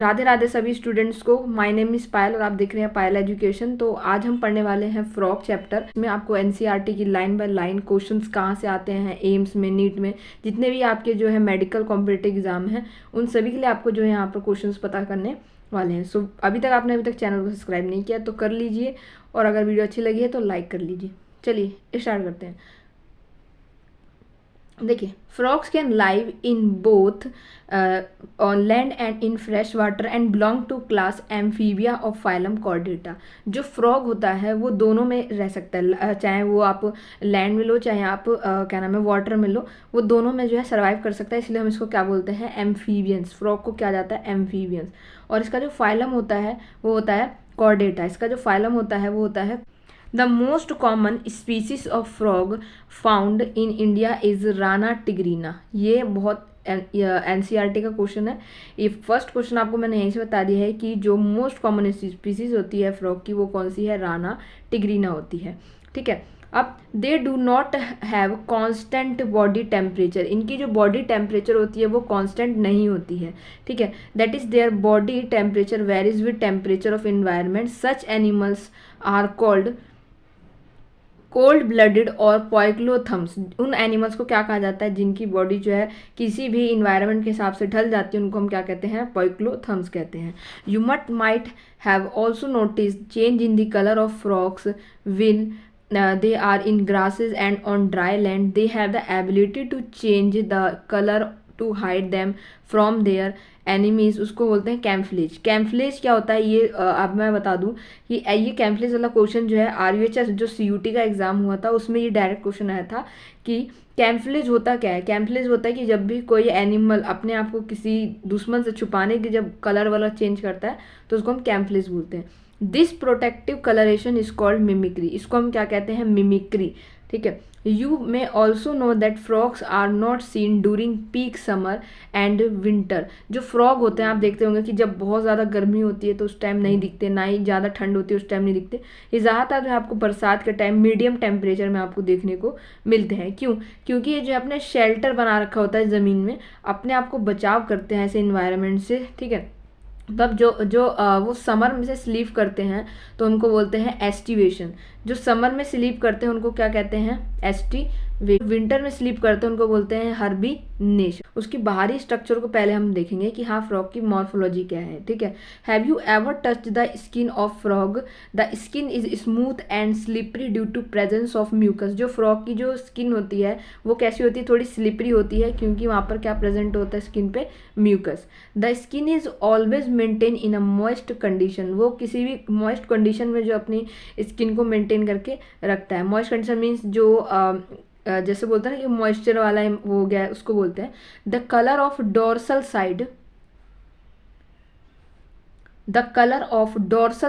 राधे राधे सभी स्टूडेंट्स को। My name is पायल और आप देख रहे हैं पायल एजुकेशन। तो आज हम पढ़ने वाले हैं फ्रॉक चैप्टर। इसमें आपको एनसीईआरटी की लाइन बाय लाइन क्वेश्चंस कहाँ से आते हैं, एम्स में, नीट में, जितने भी आपके जो है मेडिकल कॉम्पिटिटिव एग्जाम हैं उन सभी के लिए आपको जो है यहाँ पर क्वेश्चंस पता करने वाले हैं। सो अभी तक चैनल को सब्सक्राइब नहीं किया तो कर लीजिए, और अगर वीडियो अच्छी लगी है तो लाइक कर लीजिए। चलिए स्टार्ट करते हैं। देखिए, frogs can live in both on land and in fresh water and belong to class Amphibia of phylum Chordata. जो फ्रॉग होता है वो दोनों में रह सकता है, चाहे वो आप लैंड में लो चाहे आप क्या नाम है वाटर में लो, वो दोनों में जो है सर्वाइव कर सकता है। इसलिए हम इसको क्या बोलते हैं, एम्फीबियंस। फ्रॉग को क्या जाता है, एम्फीबियंस। और इसका जो फाइलम होता है वो होता है कॉर्डेटा। इसका जो फाइलम होता है वो होता है The most common species of frog found in India is Rana tigrina। ये बहुत एनसीईआरटी का क्वेश्चन है। ये फर्स्ट क्वेश्चन आपको मैंने यहीं से बता दिया है कि जो मोस्ट कॉमन स्पीसीज होती है फ्रॉग की वो कौन सी है, राना टिग्रीना होती है। ठीक है, अब they do not have constant body temperature. इनकी जो बॉडी टेम्परेचर होती है वो कांस्टेंट नहीं होती है। ठीक है, that is their body temperature varies with temperature of environment. Such animals are called cold blooded और पॉइक्लोथम्स। उन एनिमल्स को क्या कहा जाता है जिनकी बॉडी जो है किसी भी इन्वायरमेंट के हिसाब से ढल जाती है, उनको हम क्या कहते हैं, पॉइक्लोथम्स कहते हैं। You might have also notice change in the colour of frogs when they are in grasses and on dry land. They have the ability to change the color to hide them from their enemies. उसको बोलते हैं कैम्फलेज। कैम्फलेज क्या होता है ये अब मैं बता दूं कि ये कैम्फलेज वाला क्वेश्चन जो है आरयूएचएस जो सीयूटी का एग्जाम हुआ था उसमें ये डायरेक्ट क्वेश्चन आया था कि कैम्फलेज होता क्या है। कैम्फलेज होता है कि जब भी कोई एनिमल अपने आप को किसी दुश्मन से छुपाने की जब कलर वाला चेंज करता है तो उसको हम कैम्फलेज बोलते हैं। This protective coloration is called mimicry. इसको हम क्या कहते हैं, मिमिक्री। ठीक है, you may also know that frogs are not seen during peak summer and winter. जो फ्रॉग होते हैं आप देखते होंगे कि जब बहुत ज़्यादा गर्मी होती है तो उस टाइम नहीं दिखते, ना ही ज़्यादा ठंड होती है उस टाइम नहीं दिखते। ये ज़्यादातर जो है आपको बरसात के टाइम मीडियम टेम्परेचर में आपको देखने को मिलते हैं। क्यों? क्योंकि ये जो अपने शेल्टर बना रखा होता है ज़मीन में, अपने आप को बचाव करते हैं ऐसे इन्वायरमेंट से। ठीक है, तब वो समर में से स्लीप करते हैं तो उनको बोलते हैं एस्टिवेशन। जो समर में स्लीप करते हैं उनको क्या कहते हैं, एस्टिवेशन। विंटर में स्लीप करते हैं उनको बोलते हैं हर्बिनेशन। उसकी बाहरी स्ट्रक्चर को पहले हम देखेंगे कि हाँ फ्रॉग की मॉर्फोलॉजी क्या है। ठीक है, have you ever touched the skin of frog? The skin is smooth and slippery due to presence of mucus. जो फ्रॉग की जो स्किन होती है वो कैसी होती है, थोड़ी स्लिपरी होती है क्योंकि वहाँ पर क्या प्रेजेंट होता है स्किन पे, mucus. The skin is always maintain in a moist condition. वो किसी भी मॉइस्ट कंडीशन में जो अपनी स्किन को मेंटेन करके रखता है। मॉइस्ट कंडीशन मीन्स जो जैसे बोलते हैं ना कि मॉइस्चर वाला वो हो गया है, उसको बोलते हैं। The colour of dorsal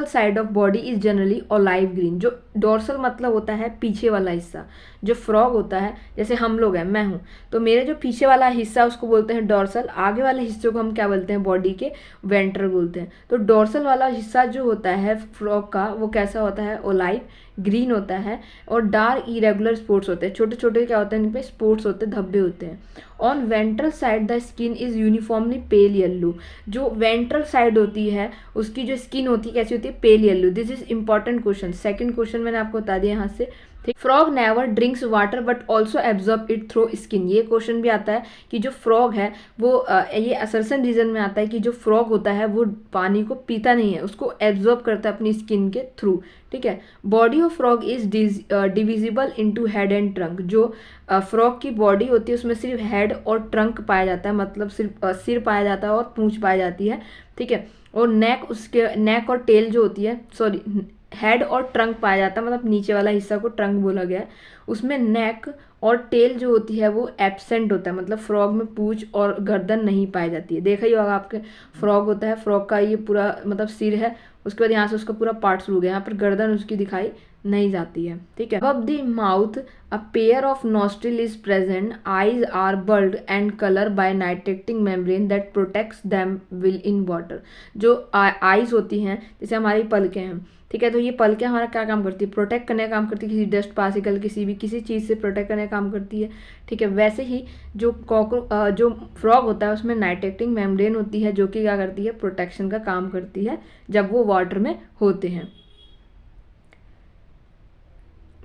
side of body is generally olive green. जो डोर्सल मतलब होता है पीछे वाला हिस्सा। जो फ्रॉग होता है, जैसे हम लोग हैं, मैं हूँ, तो मेरे जो पीछे वाला हिस्सा उसको बोलते हैं डोर्सल। आगे वाले हिस्से को हम क्या बोलते हैं, बॉडी के वेंट्रल बोलते हैं। तो डोर्सल वाला हिस्सा जो होता है फ्रॉग का वो कैसा होता है, ओलाइव ग्रीन होता है। और डार्क इरेगुलर स्पॉट्स होते हैं, छोटे छोटे क्या होते हैं इन पे, स्पॉट्स होते हैं, धब्बे होते हैं। On ventral side the skin is uniformly pale yellow. जो वेंट्रल साइड होती है उसकी जो स्किन होती है कैसी होती है, pale yellow. This is important question. Second question मैंने आपको बता दिया यहाँ से। ठीक, frog never drinks water but also absorb it through skin. ये क्वेश्चन भी आता है कि जो फ्रॉग है वो ये असर्शन रीजन में आता है कि जो फ्रॉग होता है वो पानी को पीता नहीं है, उसको एब्जॉर्ब करता है अपनी स्किन के थ्रू। ठीक है, body of frog is divisible into head and trunk. जो फ्रॉग की बॉडी होती है उसमें सिर्फ हेड और ट्रंक पाया जाता है, मतलब सिर्फ सिर पाया जाता है और पूंछ पाई जाती है। ठीक है, और नेक और टेल जो होती है, सॉरी, हेड और ट्रंक पाया जाता है, मतलब नीचे वाला हिस्सा को ट्रंक बोला गया है। उसमें नेक और टेल जो होती है वो एब्सेंट होता है, मतलब फ्रॉग में पूंछ और गर्दन नहीं पाई जाती है। देखा ही होगा आपके, फ्रॉग होता है, फ्रॉग का ये पूरा मतलब सिर है, उसके बाद यहाँ से उसका पूरा पार्ट शुरू हो गया, यहाँ पर गर्दन उसकी दिखाई नहीं जाती है, ठीक है। अब the mouth a pair of nostril is present, eyes are bulged and colour by nictitating membrane that protects them while in water. जो आईज होती हैं, जैसे हमारी पलकें हैं, ठीक है, तो ये पलकें हमारा क्या काम करती है, प्रोटेक्ट करने का काम करती है, किसी डस्ट पार्टिकल किसी चीज़ से प्रोटेक्ट करने का काम करती है, ठीक है। वैसे ही जो जो फ्रॉग होता है उसमें नाइट्रेटिंग मेम्ब्रेन होती है जो कि क्या करती है, प्रोटेक्शन का काम करती है जब वो वाटर में होते हैं,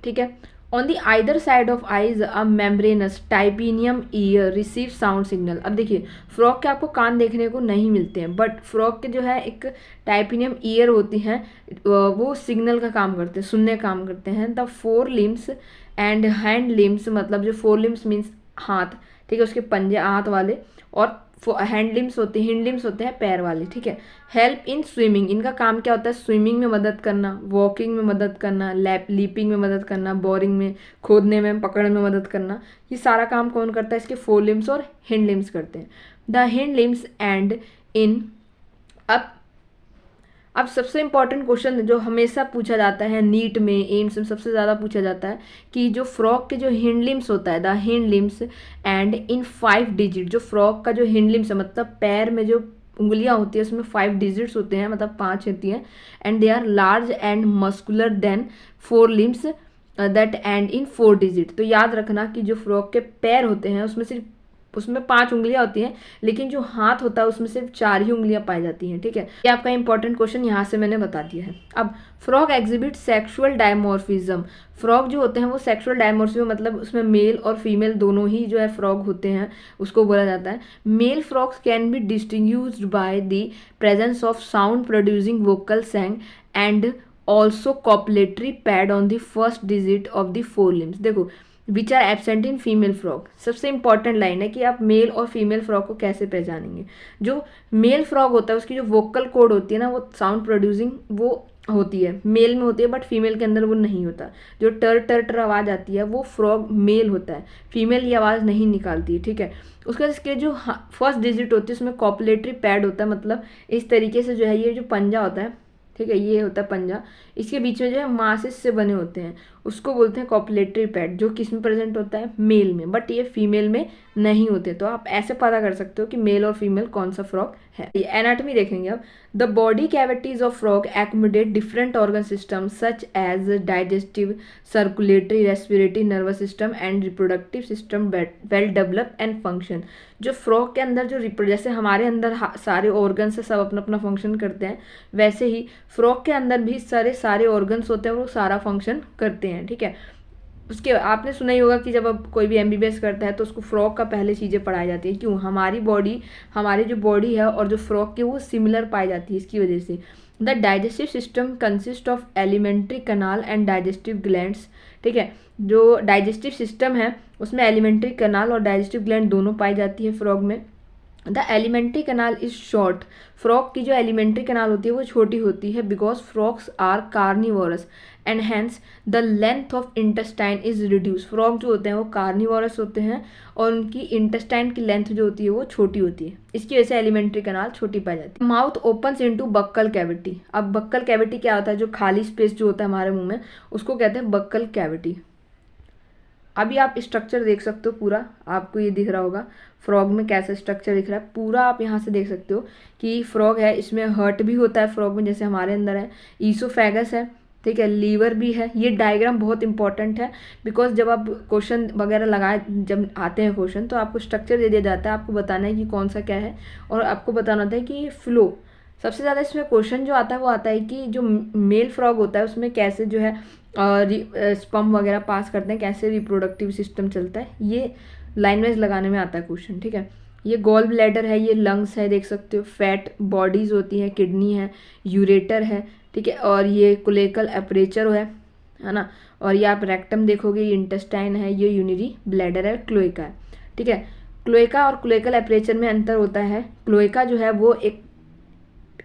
ठीक है। On the either side of eyes a membranous tympanum ear receive sound signal. अब देखिए, फ्रॉग के आपको कान देखने को नहीं मिलते हैं, बट फ्रॉग के जो है एक टाइपिनियम ईयर होती हैं, वो सिग्नल का काम करते हैं, सुनने का काम करते हैं। The four limbs and hand limbs, मतलब जो फोर लिम्स मीन्स हाथ, ठीक है, उसके पंजे हाथ वाले, और हैंड लिम्स होते हैं, हिंड लिम्स होते हैं पैर वाले, ठीक है। हेल्प इन स्विमिंग, इनका काम क्या होता है, स्विमिंग में मदद करना, वॉकिंग में मदद करना, लीपिंग में मदद करना, बोरिंग में, खोदने में, पकड़ने में मदद करना। ये सारा काम कौन करता है, इसके फोर लिम्स और हिंड लिम्स करते हैं। The hind limbs and in अब सबसे इंपॉर्टेंट क्वेश्चन जो हमेशा पूछा जाता है नीट में, एम्स में सबसे ज़्यादा पूछा जाता है कि जो फ्रॉग के जो हिंड लिम्स होता है, the hind limbs and in 5 digit, जो फ्रॉग का जो हिंड लिम्स है, मतलब पैर में जो उंगलियां होती है उसमें 5 डिजिट्स होते हैं, मतलब 5 होती हैं, and they are large and muscular than 4 limbs that end in 4 digit. तो याद रखना कि जो फ्रॉग के पैर होते हैं उसमें 5 उंगलियां होती हैं, लेकिन जो हाथ होता है उसमें सिर्फ 4 ही उंगलियां पाई जाती हैं, ठीक है। ये आपका इंपॉर्टेंट क्वेश्चन यहाँ से मैंने बता दिया है। अब frog exhibit sexual dimorphism. Frog जो होते हैं वो सेक्सुअल डायमॉर्फिज्म, मतलब उसमें मेल और फीमेल दोनों ही जो है फ्रॉग होते हैं, उसको बोला जाता है। Male frogs can be distinguished by the presence of sound producing vocal sac and also copulatory pad on the first digit of the 4 limbs. देखो, which are absent in female frog. सबसे important line है कि आप mail और female frog को कैसे पहचानेंगे। जो मेल फ्रॉग होता है उसकी जो वोकल कॉर्ड होती है ना, वो साउंड प्रोड्यूसिंग वो होती है, मेल में होती है, बट फीमेल के अंदर वो नहीं होता। जो टर टर टर आवाज़ आती है वो फ्रॉग मेल होता है, फीमेल ये आवाज़ नहीं निकालती है, ठीक है। उसके बाद इसके जो फर्स्ट डिजिट होती है उसमें कॉपलेटरी पैड होता है, मतलब इस तरीके से जो है ये जो पंजा होता है, ठीक है, ये होता है पंजा, इसके बीच में जो है मासिस से बने होते हैं, उसको बोलते हैं कॉपलेटरी पैड, जो किस में प्रेजेंट होता है, मेल में, बट ये फीमेल में नहीं होते। तो आप ऐसे पता कर सकते हो कि मेल और फीमेल कौन सा फ्रॉग है। ये एनाटॉमी देखेंगे अब। The body cavities of frog accommodate different organ system such as digestive, circulatory, respiratory, nervous system and reproductive system well develop and function. जो फ्रॉग के अंदर जो जैसे हमारे अंदर सारे ऑर्गन्स है, सब अपना अपना फंक्शन करते हैं, वैसे ही फ्रॉग के अंदर भी सारे ऑर्गन्स होते हैं, वो सारा फंक्शन करते हैं, ठीक है। उसके आपने सुना ही होगा कि जब अब कोई भी एमबीबीएस करता है तो उसको फ्रॉग का पहले चीज़ें पढ़ाई जाती है। क्यों? हमारी जो बॉडी है और जो फ्रॉग की वो सिमिलर पाई जाती है, इसकी वजह से। The digestive system consist of elementary kanal and digestive glands, ठीक है। जो डाइजेस्टिव सिस्टम है उसमें एलिमेंट्री कनाल और डाइजेस्टिव ग्लैंड दोनों पाई जाती है फ्रॉग में। The elementary kanal is short. Frog की जो एलिमेंट्री कनाल होती है वो छोटी होती है, because frogs are carnivorous and hence the length of intestine is reduce. Frog जो होते हैं वो कार्निवोरस होते हैं और उनकी इंटेस्टाइन की लेंथ जो होती है वो छोटी होती है, इसकी वजह से एलिमेंट्री कनाल छोटी पाई जाती है। Mouth opens into buccal cavity. अब बक्कल कैविटी क्या होता है? जो खाली स्पेस जो होता है हमारे मुंह में उसको कहते हैं बक्कल कैविटी। अभी आप स्ट्रक्चर देख सकते हो, पूरा आपको ये दिख रहा होगा फ्रॉग में कैसा स्ट्रक्चर दिख रहा है, पूरा आप यहाँ से देख सकते हो कि फ्रॉग है, इसमें हर्ट भी होता है फ्रॉग में, जैसे हमारे अंदर है, ईसोफेगस है, ठीक है, लीवर भी है। ये डायग्राम बहुत इंपॉर्टेंट है, बिकॉज जब आप क्वेश्चन वगैरह लगाए, जब आते हैं क्वेश्चन, तो आपको स्ट्रक्चर दे दिया जाता है, आपको बताना है कि कौन सा क्या है, और आपको बताना होता है कि फ्लो। सबसे ज़्यादा इसमें क्वेश्चन जो आता है वो आता है कि जो मेल फ्रॉग होता है उसमें कैसे जो है स्पर्म वगैरह पास करते हैं, कैसे रिप्रोडक्टिव सिस्टम चलता है, ये लाइन वाइज लगाने में आता है क्वेश्चन, ठीक है। ये गॉल ब्लैडर है, ये लंग्स है, देख सकते हो, फैट बॉडीज होती है, किडनी है, यूरेटर है, ठीक है, और ये कोलेकल एपरेचर है ना, और ये आप रेक्टम देखोगे, ये इंटेस्टाइन है, ये यूनिरी ब्लैडर है, क्लोएका है, ठीक है। क्लोएका और कोलेकल एपरेचर में अंतर होता है। क्लोएका जो है वो एक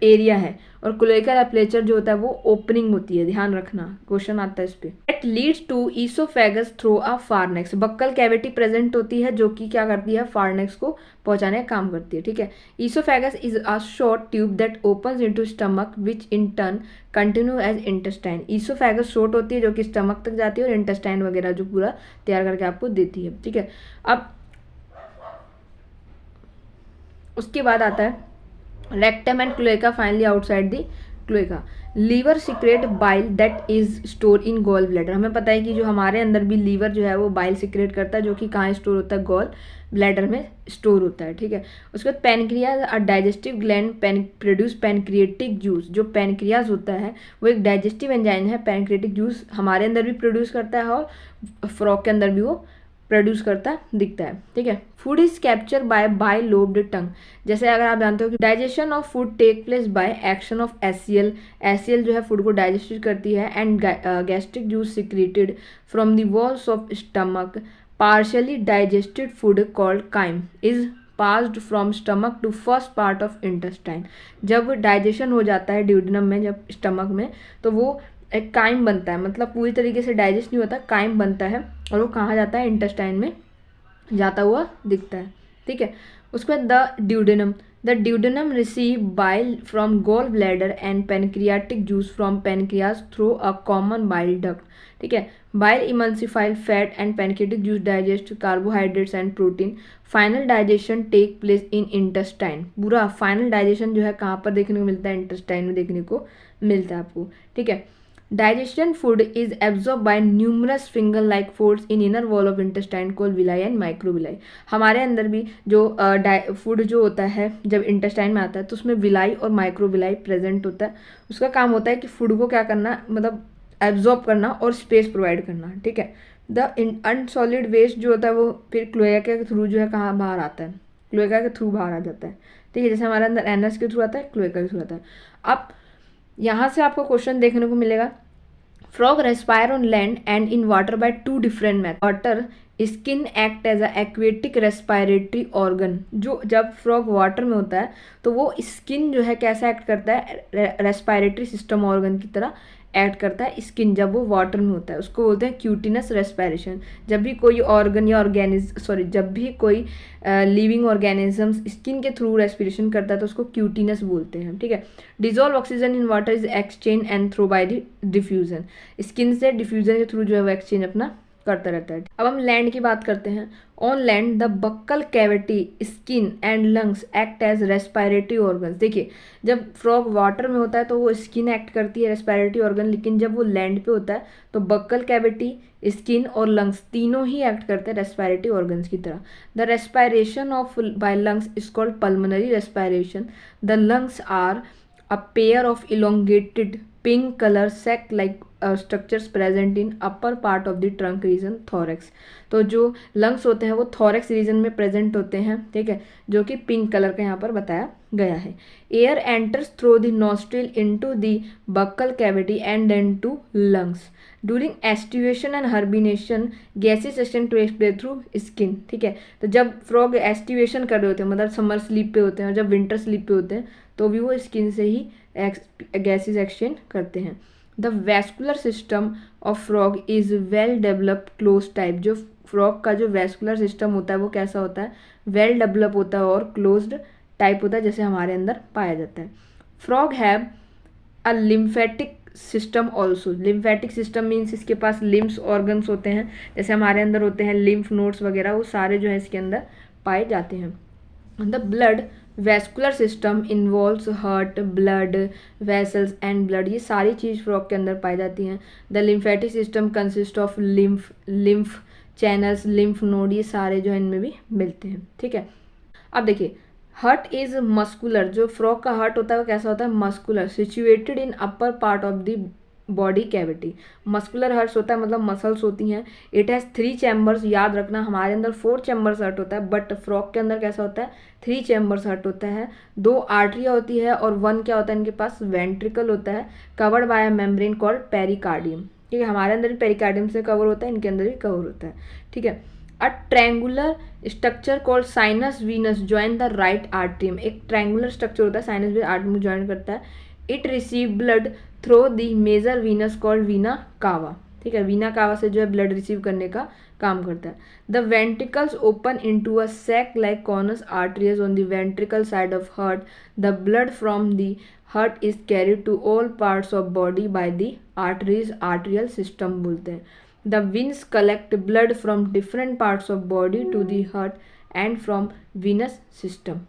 एरिया है, और क्लोएकल एपर्चर जो होता है वो ओपनिंग होती है, ध्यान रखना, क्वेश्चन आता है इस पे। It leads to oesophagus through a pharynx, buccal cavity present होती है जो कि क्या करती है, फारनेक्स को पहुंचाने का काम करती है, ठीक है। Oesophagus is a short tube that opens into stomach which in turn continue as intestine. Oesophagus short होती है जो कि स्टमक तक जाती है और इंटेस्टाइन वगैरह जो पूरा तैयार करके आपको देती है, ठीक है। अब उसके बाद आता है rectum and cloaca finally outside the cloaca. Liver secrete bile that is store in gall bladder, हमें पता है कि जो हमारे अंदर भी लीवर जो है वो बाइल सिक्रेट करता है, जो कि कहाँ स्टोर होता है, गॉल ब्लैडर में स्टोर होता है, ठीक है। उसके बाद pancreas a digestive gland produce pancreatic juice, जो पैनक्रियाज होता है वो एक डाइजेस्टिव एंजाइम है, पैनक्रिएटिक जूस हमारे अंदर भी प्रोड्यूस करता है और फ्रॉग के अंदर भी वो प्रोड्यूस करता दिखता है, ठीक है। Food is capture by lobed tongue, जैसे अगर आप जानते हो कि digestion of food take place by action of HCL, HCL जो है फूड को डाइजेस्ट करती है, and gastric juice secreted from the walls of stomach, partially digested food called chyme is passed from stomach to first part of intestine. जब digestion हो जाता है duodenum में, जब स्टमक में, तो वो एक काइम बनता है, मतलब पूरी तरीके से डाइजेस्ट नहीं होता, काइम बनता है और वो कहाँ जाता है, इंटेस्टाइन में जाता हुआ दिखता है, ठीक है। उसके बाद the duodenum receive bile from gall bladder and pancreatic juice from pancreas through a common bile duct, ठीक है। Bile emulsified fat and pancreatic juice digest carbohydrates and protein, final digestion take place in intestine. पूरा final digestion जो है कहाँ पर देखने को मिलता है, इंटेस्टाइन में देखने को मिलता है आपको, ठीक है। Digestion food is absorbed by numerous finger-like folds in inner wall of intestine called villi and microvilli। हमारे अंदर भी जो फूड जो होता है जब इंटेस्टाइन में आता है तो उसमें विलाई और माइक्रोविलाई प्रेजेंट होता है। उसका काम होता है कि फूड को क्या करना, मतलब एब्जॉर्ब करना और स्पेस प्रोवाइड करना, ठीक है। द अनसॉलिड वेस्ट जो होता है वो फिर क्लोएका के थ्रू जो है कहाँ बाहर आता है, क्लोएका के थ्रू बाहर आ जाता है, ठीक है। जैसे हमारे अंदर एनएस के थ्रू आता है, क्लोएका के थ्रू आता है। अब यहाँ से आपको क्वेश्चन देखने को मिलेगा, frog respire on land and in water by two different method. Water skin act as a aquatic respiratory organ, जो जब फ्रॉग वाटर में होता है तो वो स्किन जो है कैसा एक्ट करता है, रेस्पायरेटरी सिस्टम ऑर्गन की तरह एक्ट करता है स्किन, जब वो वाटर में होता है उसको बोलते हैं क्यूटिनस रेस्पायरेशन। जब भी कोई ऑर्गन या जब भी कोई लिविंग ऑर्गेनिजम्स स्किन के थ्रू रेस्पिरेशन करता है तो उसको क्यूटिनस बोलते हैं, ठीक है। Dissolve oxygen in water is exchange and through by the diffusion, skin से डिफ्यूजन के थ्रू जो है वो एक्सचेंज अपना करता रहता है। अब हम लैंड की बात करते हैं। On land the buccal cavity, skin and lungs act as respiratory organs. देखिए जब फ्रॉग वाटर में होता है तो वो स्किन एक्ट करती है रेस्पायरेटरी ऑर्गन, लेकिन जब वो लैंड पे होता है तो बक्कल कैविटी, स्किन और लंग्स तीनों ही एक्ट करते हैं रेस्पायरेटरी ऑर्गन्स की तरह। The respiration of by lungs is called pulmonary respiration. The lungs are a pair of elongated pink color sac like structures present in upper part of the trunk region thorax। तो जो lungs होते हैं वो thorax reason में present होते हैं, ठीक है, जो कि पिंक कलर का यहाँ पर बताया गया है। Air enters through the nostril into the buccal cavity and then to lungs. During aestivation and hibernation gases exchange takes place through skin, ठीक है। तो जब फ्रॉग एस्टिवेशन कर रहे होते हैं, मतलब समर स्लीप पे होते हैं, और जब विंटर स्लीप पे होते हैं तो भी वो स्किन से ही गैसेस एक्सचेंज करते हैं। The vascular system of frog is well developed close type. जो फ्रॉग का जो वैस्कुलर सिस्टम होता है वो कैसा होता है, वेल डेवलप होता है और क्लोज्ड टाइप होता है, जैसे हमारे अंदर पाया जाता है। Frog have a lymphatic system also. Lymphatic system means इसके पास लिम्स ऑर्गन्स होते हैं, जैसे हमारे अंदर होते हैं लिम्फ नोड्स वगैरह, वो सारे जो है इसके अंदर पाए जाते हैं। The blood vascular system involves heart, blood vessels and blood, ये सारी चीज़ फ्रॉग के अंदर पाई जाती हैं। The lymphatic system consist of lymph channels, lymph node, ये सारे जो है इनमें भी मिलते हैं, ठीक है। अब देखिए हार्ट इज मस्कुलर। जो फ्रॉग का हार्ट होता है वो कैसा होता है, muscular, situated in upper part of the body cavity. Muscular heart होता है मतलब मसल्स होती हैं। It has 3 chambers. याद रखना हमारे अंदर 4 चैम्बर्स हार्ट होता है, बट फ्रॉग के अंदर कैसा होता है, 3 चैम्बर्स हार्ट होता है। 2 आर्टरिया होती है और 1 क्या होता है इनके पास, वेंट्रिकल होता है, covered by a membrane called pericardium, ठीक है। हमारे अंदर भी पेरिकार्डियम से कवर होता है, इनके अंदर भी कवर होता है, ठीक है। A triangular structure called sinus venosus join the right atrium, एक ट्रैंगुलर स्ट्रक्चर होता है साइनस वीनस आर्टरियम ज्वाइन करता है. It receive blood through the major veins called vena cava. ठीक है, वीना कावा से जो है ब्लड रिसीव करने का काम करता है. The ventricles open into a sac like conus arteries on the ventricle side of heart. The blood from the heart is carried to all parts of body by the arteries, arterial system बोलते हैं. The veins collect blood from different parts of body to the heart and from venous system.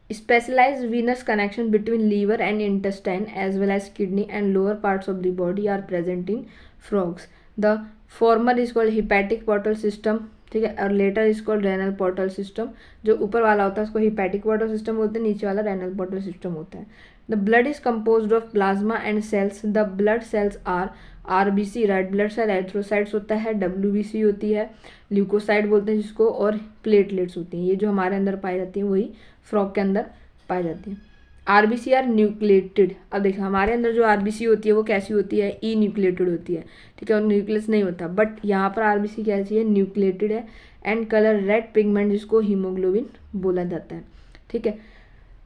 Specialized venous connection between liver and intestine as well as kidney and lower parts of the body are present in frogs. The former is called hepatic portal system, ठीक है, और latter is called renal portal system. जो ऊपर वाला होता है उसको hepatic portal system बोलते हैं, नीचे वाला रेनल पोर्टल सिस्टम होता है. The blood is composed of plasma and cells. The blood cells are RBC red blood cell, erythrocytes होता है, डब्ल्यूबीसी होती है, ल्यूकोसाइट बोलते हैं जिसको, और प्लेटलेट्स होती हैं. ये जो हमारे अंदर पाई जाती हैं वही फ्रॉग के अंदर पाई जाती हैं. RBC are nucleated. अब देखिए हमारे अंदर जो आरबीसी होती है वो कैसी होती है, ई न्यूक्लिएटेड होती है. ठीक है, और न्यूक्लियस नहीं होता, बट यहाँ पर आरबीसी कैसी है, न्यूक्लिएटेड है. एंड कलर रेड पिगमेंट जिसको हीमोग्लोबिन बोला जाता है. ठीक है.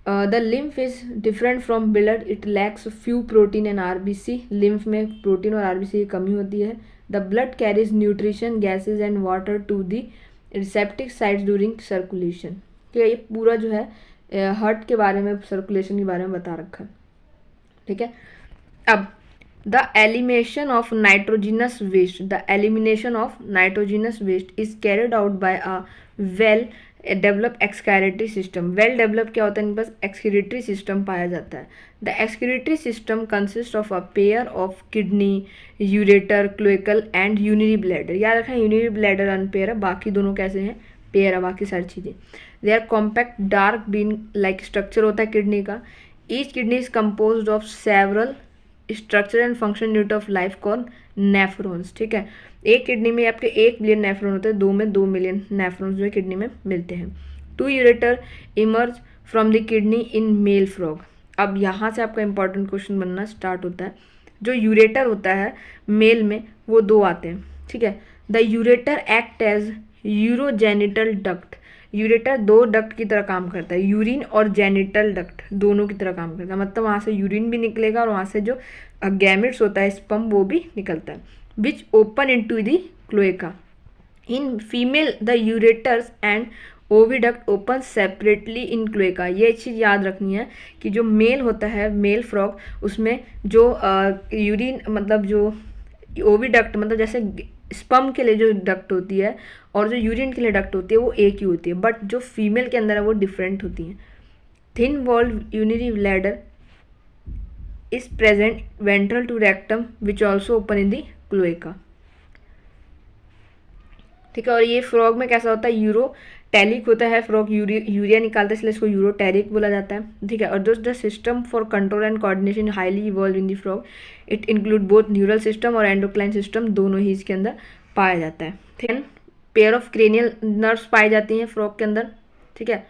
The lymph is different from blood, it lacks few protein and RBC. Lymph में प्रोटीन और आरबीसी की कमी होती है. The blood carries nutrition gases and water to the respective sites during circulation. ठीक है, ये पूरा जो है हार्ट के बारे में, सर्कुलेशन के बारे में बता रखा है. ठीक है. अब the elimination of nitrogenous waste, the elimination of nitrogenous waste is carried out by a well develop excretory system. Well develop क्या होता है, इनके पास एक्सक्रीटरी सिस्टम पाया जाता है. The excretory system consist of a pair of kidney, ureter, cloacal and urinary bladder. याद रखना urinary bladder unpair है, बाकी दोनों कैसे हैं, पेयर है, बाकी सारी चीज़ें. They are compact dark bean like structure होता है किडनी का. Each kidney is compose of several structure and function unit of life call nephrons. ठीक है, एक किडनी में आपके 1 मिलियन नेफ्रॉन होते हैं, 2 में 2 मिलियन नेफ्रॉन्स जो है किडनी में मिलते हैं. 2 ureter emerge from the kidney in male frog. अब यहाँ से आपका इंपॉर्टेंट क्वेश्चन बनना स्टार्ट होता है. जो यूरेटर होता है मेल में वो 2 आते हैं. ठीक है. The ureter act as urogenital duct. Ureter 2 duct की तरह काम करता है, यूरिन और जेनिटल डक्ट दोनों की तरह काम करता है. मतलब वहाँ से यूरिन भी निकलेगा और वहाँ से जो गैमेट्स होता है स्पर्म वो भी निकलता है. Which open into the cloaca. In female the ureters and oviduct open separately in cloaca. ये चीज़ याद रखनी है कि जो मेल होता है, मेल फ्रॉग, उसमें जो यूरिन मतलब जो ओविडक्ट मतलब जैसे स्पर्म के लिए जो डक्ट होती है और जो यूरिन के लिए डक्ट होती है वो एक ही होती है, बट जो फीमेल के अंदर है वो डिफरेंट होती है. Thin walled urinary bladder is present ventral to rectum which also open in the cloaca. ठीक है, और ये फ्रॉग में कैसा होता है, यूरोटैलिक होता है. फ्रॉग यूरिया निकालता है इसलिए इसको यूरोटैरिक बोला जाता है. ठीक है, और जो the system for control and coordination highly evolve in the frog. It include both neural system और एंडोक्राइन सिस्टम, दोनों ही इसके अंदर पाया जाता है. ठीक है. पेयर ऑफ क्रेनियल नर्व्स पाई जाती हैं फ्रॉग के अंदर. ठीक है,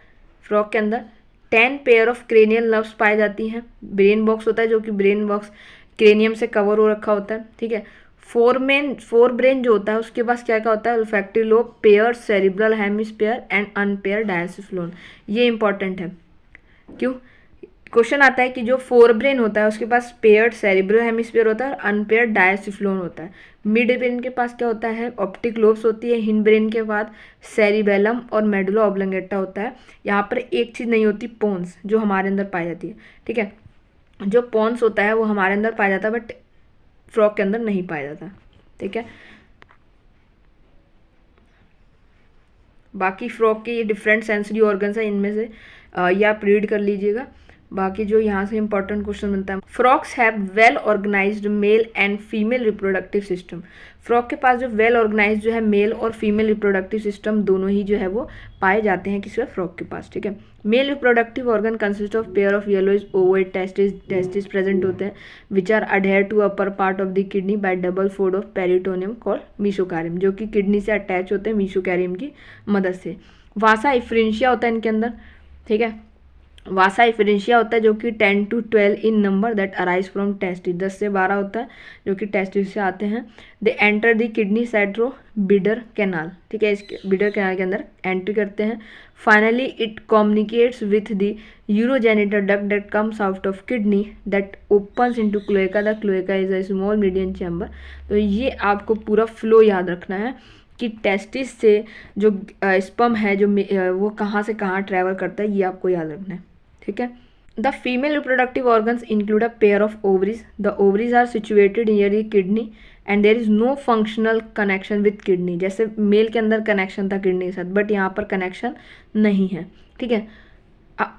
फ्रॉग के अंदर 10 पेयर ऑफ क्रेनियल नर्व्स पाई जाती हैं. ब्रेन बॉक्स होता है जो कि ब्रेन बॉक्स क्रेनियम से कवर हो रखा होता है. ठीक है. फोर ब्रेन जो होता है उसके पास क्या क्या होता है, olfactory lobe, pair cerebral hemisphere and unpair diencephalon. ये इंपॉर्टेंट है. क्यों, क्वेश्चन आता है कि जो फोर ब्रेन होता है उसके पास पेयर्ड सेरिब्रल हेमिस्फीयर होता है और अनपेयर्ड डायसिफ्लोन होता है. मिड ब्रेन के पास क्या होता है, ऑप्टिक लोब्स होती है. हिंड ब्रेन के बाद सेरिबेलम और मेडुला ऑब्लंगेटा होता है. यहाँ पर एक चीज़ नहीं होती, पोन्स, जो हमारे अंदर पाई जाती है. ठीक है, जो पोन्स होता है वो हमारे अंदर पाया जाता है बट फ्रॉग के अंदर नहीं पाया जाता. ठीक है, बाकी फ्रॉग के ये डिफरेंट सेंसरी ऑर्गन्स हैं, इनमें से ये आप रीड कर लीजिएगा. बाकी जो यहाँ से इंपॉर्टेंट क्वेश्चन बनता है, frogs have well organised male and female reproductive system. Frog के पास जो वेल ऑर्गेनाइज्ड जो है मेल और फीमेल रिप्रोडक्टिव सिस्टम दोनों ही जो है वो पाए जाते हैं किसी फ्रॉग के पास. ठीक है, male reproductive organ consist of pair of yellowish ovoid testis present होते हैं which are adhere to upper part of the kidney by double fold of peritoneum called mesorchium, जो कि किडनी से अटैच होते हैं मीसोकैरियम की मदद से. वासा इफ्रेंशिया होता है इनके अंदर. ठीक है, वासा इफरेंशिया होता है जो कि 10 to 12 in number that arise from testis, 10 से 12 होता है जो कि टेस्टिस से आते हैं। दे एंटर द किडनी सेट्रो बिडर कैनाल, ठीक है, इस बिडर कैनाल के अंदर एंट्री करते हैं। Finally it communicates with the urogenital duct that comes out of kidney that opens into cloaca, the cloaca is a small medium chamber. तो ये आपको पूरा फ्लो याद रखना है कि टेस्टिस से जो स्पर्म है जो वो कहाँ से कहाँ ट्रैवल करता है, ये आपको याद रखना है, ठीक है। The female reproductive organs include a pair of ovaries, the ovaries are situated near the kidney and there is no functional connection with kidney. जैसे मेल के अंदर कनेक्शन था किडनी के साथ, बट यहाँ पर कनेक्शन नहीं है, ठीक है।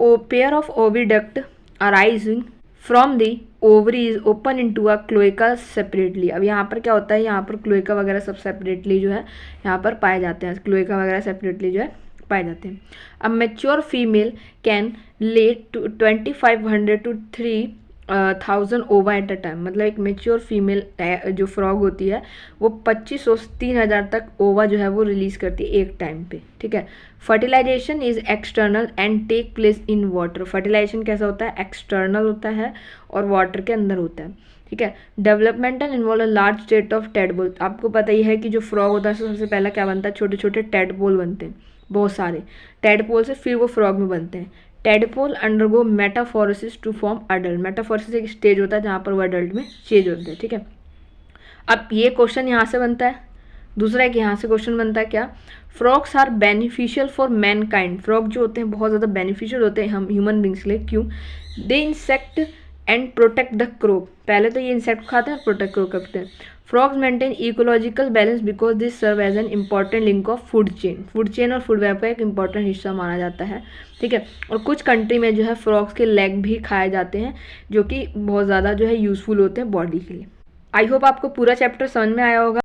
Pair of oviduct arising from the ovaries open into a cloaca separately. अब यहाँ पर क्या होता है, यहाँ पर क्लोएका वगैरह सब सेपरेटली जो है यहाँ पर पाए जाते हैं, क्लोएका वगैरह सेपरेटली जो है पाए जाते हैं। अब मैच्योर फीमेल कैन ले 2500 to 3000 ओवा एट अ टाइम, मतलब एक मेच्योर फीमेल जो फ्रॉग होती है वो 2500 से 3000 तक ओवा जो है वो रिलीज करती है एक टाइम पे, ठीक है। Fertilisation is external and take place in water. Fertilisation कैसा होता है, एक्सटर्नल होता है और वाटर के अंदर होता है, ठीक है। Developmental involve large state of tadpole. आपको पता ही है कि जो फ्रॉग होता है सबसे पहला क्या बनता है, छोटे छोटे टेडपोल बनते हैं, बहुत सारे टेडपोल से फिर वो फ्रॉग में बनते हैं। Tadpole undergo metamorphosis to form adult. Metamorphosis एक स्टेज होता है जहाँ पर वो अडल्ट में चेंज होते हैं, ठीक है। अब ये क्वेश्चन यहाँ से बनता है, दूसरा एक यहाँ से क्वेश्चन बनता है क्या, frogs are beneficial for mankind. Frog जो होते हैं बहुत ज़्यादा बेनिफिशियल होते हैं हम ह्यूमन बींग्स के लिए, क्यों, they insect and protect the crop. पहले तो ये इंसेक्ट खाते हैं और प्रोटेक्ट क्रॉप करते हैं। Frogs maintain ecological balance because this serve as an important link of food chain. Food chain और फूड वेब का एक इंपॉर्टेंट हिस्सा माना जाता है, ठीक है। और कुछ कंट्री में जो है फ्रॉग्स के लेग भी खाए जाते हैं जो कि बहुत ज़्यादा जो है यूज़फुल होते हैं बॉडी के लिए। आई होप आपको पूरा चैप्टर समझ में आया होगा।